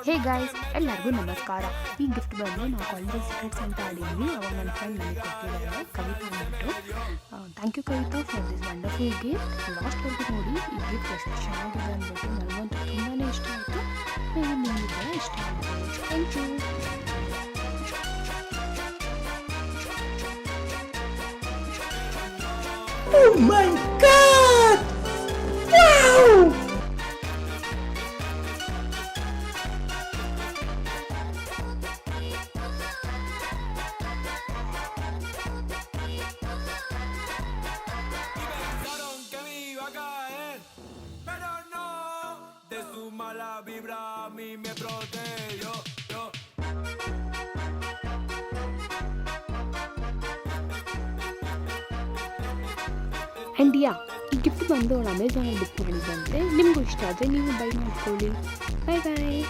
Hey guys, ಎಲ್ಲರಿಗೂ ನಮಸ್ಕಾರ. ಈ ಗಿಫ್ಟ್ ಬಂದು ನಾವು ಕಾಲೇಜ್ ಸೀಕ್ರೆಟ್ಸ್ ಅಂತ ಆಡಿದ್ವಿ. ಅವಾಗ ನನ್ನ ಫ್ರೆಂಡ್ ನನಗೆ ಕೊಟ್ಟಿದ್ದಾರೆ, ಕವಿತಾ ಅಂದ್ಬಿಟ್ಟು. Thank you Kavita for this wonderful gift. ಲಾಸ್ಟ್ವರೆಗೂ ನೋಡಿ ಈ ಗಿಫ್ಟ್ ಎಷ್ಟು ಚೆನ್ನಾಗಿದೆ ಅಂದ್ಬಿಟ್ಟು ನನಗಂತೂ ತುಂಬಾ ಇಷ್ಟ ಆಯಿತು. ನಿಮಗೆ ಕೂಡ ಇಷ್ಟ ಆಗುತ್ತೆ. Thank you. Oh my god! Wow! Pensaron que me iba a caer, pero no, de su mala vibra a mí me protegió. And yeah, ಈ ಗಿಫ್ಟ್ ಬಂದು ಅವಳು ಅಮೆಝಾನಲ್ಲಿ ಬುಕ್ ಮಾಡಿದ್ದಂತೆ. ನಿಮಗೂ ಇಷ್ಟ ಆದರೆ ನೀವು ಬೈ ಮಾಡ್ಕೊಳ್ಳಿ. ಬಾಯ್ ಬಾಯ್.